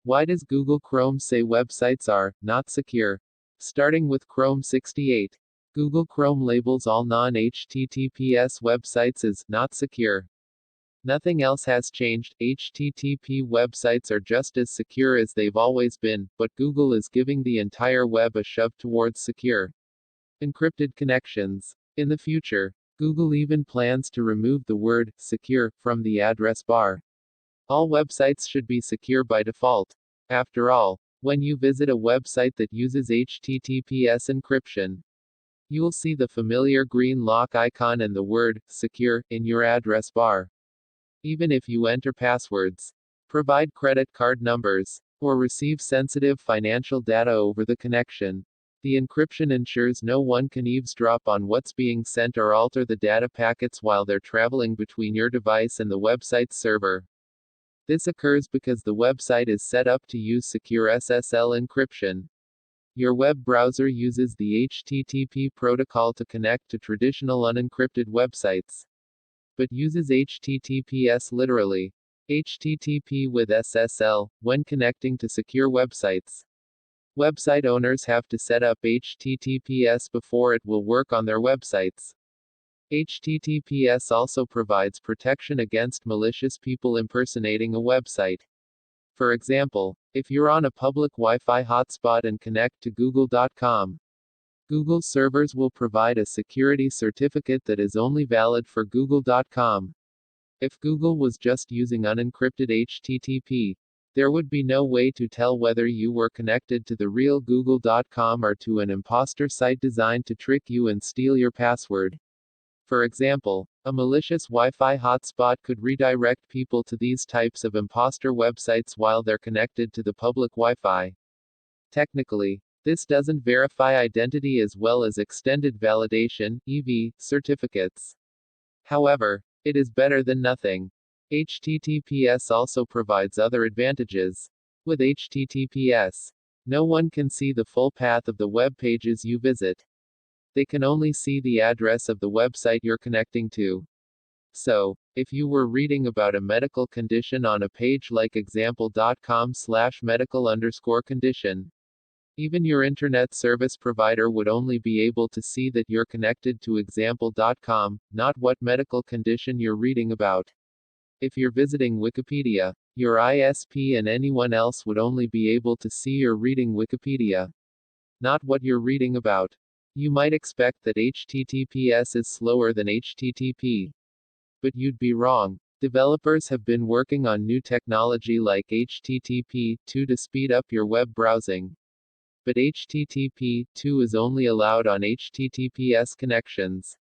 Why does Google Chrome say websites are not secure? Starting with Chrome 68. Google Chrome labels all non-HTTPS websites as not secure. Nothing else has changed. HTTP websites are just as secure as they've always been, but Google is giving the entire web a shove towards secure, encrypted connections. In the future, Google even plans to remove the word secure from the address bar. All websites should be secure by default. After all, when you visit a website that uses HTTPS encryption, you'll see the familiar green lock icon and the word secure in your address bar. Even if you enter passwords, provide credit card numbers, or receive sensitive financial data over the connection, the encryption ensures no one can eavesdrop on what's being sent or alter the data packets while they're traveling between your device and the website's server. This occurs because the website is set up to use secure SSL encryption. Your web browser uses the HTTP protocol to connect to traditional unencrypted websites, but uses HTTPS literally, HTTP with SSL, when connecting to secure websites. Website owners have to set up HTTPS before it will work on their websites. HTTPS also provides protection against malicious people impersonating a website. For example, if you're on a public Wi-Fi hotspot and connect to Google.com, Google servers will provide a security certificate that is only valid for Google.com. If Google was just using unencrypted HTTP, there would be no way to tell whether you were connected to the real Google.com or to an imposter site designed to trick you and steal your password. For example, a malicious Wi-Fi hotspot could redirect people to these types of imposter websites while they're connected to the public Wi-Fi. Technically, this doesn't verify identity as well as extended validation (EV) certificates. However, it is better than nothing. HTTPS also provides other advantages. With HTTPS, no one can see the full path of the web pages you visit. They can only see the address of the website you're connecting to. So, if you were reading about a medical condition on a page like example.com/medical_condition, even your internet service provider would only be able to see that you're connected to example.com, not what medical condition you're reading about. If you're visiting Wikipedia, your ISP and anyone else would only be able to see you're reading Wikipedia, not what you're reading about. You might expect that HTTPS is slower than HTTP. But you'd be wrong. Developers have been working on new technology like HTTP2 to speed up your web browsing. But HTTP2 is only allowed on HTTPS connections.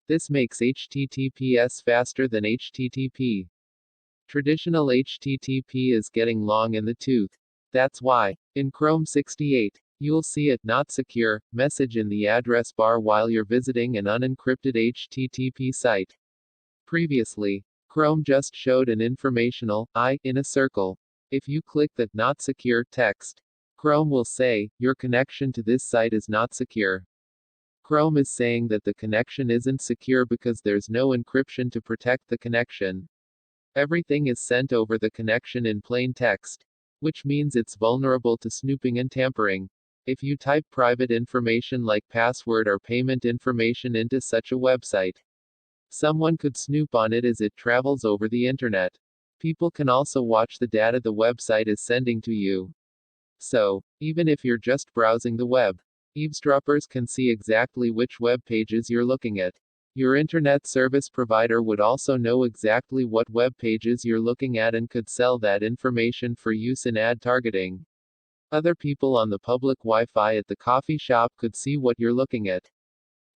This makes HTTPS faster than HTTP. Traditional HTTP is getting long in the tooth. That's why, in Chrome 68, you'll see a "not secure" message in the address bar while you're visiting an unencrypted HTTP site. Previously, Chrome just showed an informational I in a circle. If you click that "not secure" text, Chrome will say, your connection to this site is not secure. Chrome is saying that the connection isn't secure because there's no encryption to protect the connection. Everything is sent over the connection in plain text, which means it's vulnerable to snooping and tampering. If you type private information like password or payment information into such a website, someone could snoop on it as it travels over the internet. People can also watch the data the website is sending to you. So, even if you're just browsing the web, eavesdroppers can see exactly which web pages you're looking at. Your internet service provider would also know exactly what web pages you're looking at and could sell that information for use in ad targeting. Other people on the public Wi-Fi at the coffee shop could see what you're looking at.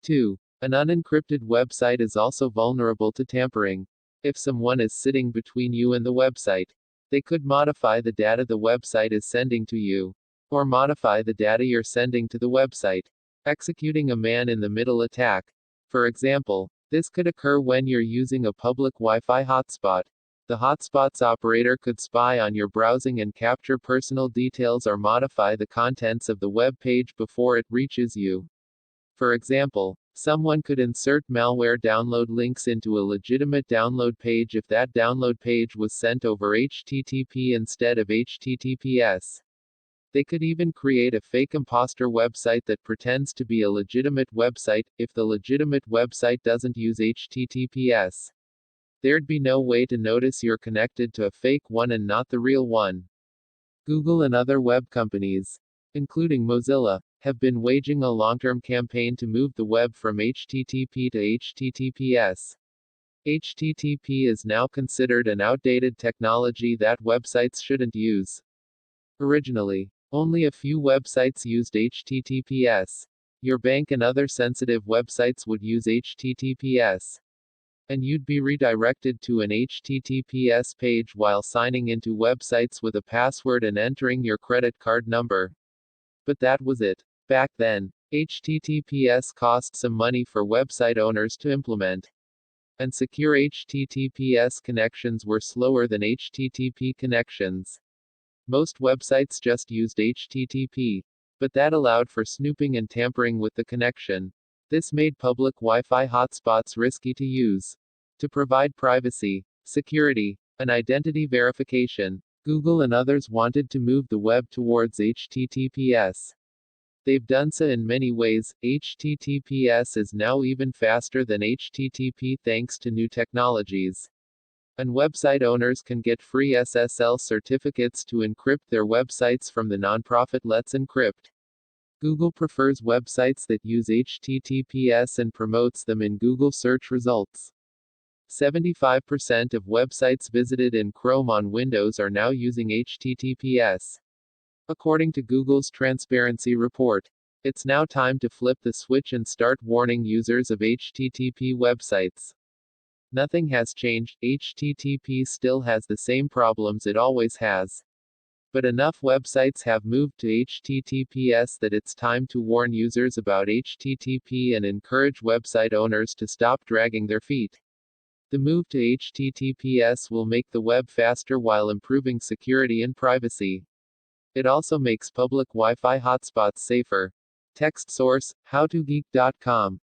2. An unencrypted website is also vulnerable to tampering. If someone is sitting between you and the website, they could modify the data the website is sending to you, or modify the data you're sending to the website, executing a man-in-the-middle attack. For example, this could occur when you're using a public Wi-Fi hotspot. The hotspot's operator could spy on your browsing and capture personal details or modify the contents of the web page before it reaches you. For example, Someone could insert malware download links into a legitimate download page if that download page was sent over HTTP instead of HTTPS. They could even create a fake imposter website that pretends to be a legitimate website, if the legitimate website doesn't use HTTPS. There'd be no way to notice you're connected to a fake one and not the real one. Google and other web companies, including Mozilla, have been waging a long-term campaign to move the web from HTTP to HTTPS. HTTP is now considered an outdated technology that websites shouldn't use. Originally, only a few websites used HTTPS. Your bank and other sensitive websites would use HTTPS. And you'd be redirected to an HTTPS page while signing into websites with a password and entering your credit card number. But that was it. Back then, HTTPS cost some money for website owners to implement. And secure HTTPS connections were slower than HTTP connections. Most websites just used HTTP, but that allowed for snooping and tampering with the connection. This made public Wi-Fi hotspots risky to use. To provide privacy, security, and identity verification, Google and others wanted to move the web towards HTTPS. They've done so in many ways. HTTPS is now even faster than HTTP thanks to new technologies. And website owners can get free SSL certificates to encrypt their websites from the nonprofit Let's Encrypt. Google prefers websites that use HTTPS and promotes them in Google search results. 75% of websites visited in Chrome on Windows are now using HTTPS. According to Google's transparency report, it's now time to flip the switch and start warning users of HTTP websites. Nothing has changed. HTTP still has the same problems it always has. But enough websites have moved to HTTPS that it's time to warn users about HTTP and encourage website owners to stop dragging their feet. The move to HTTPS will make the web faster while improving security and privacy. It also makes public Wi-Fi hotspots safer. Text source, howtogeek.com.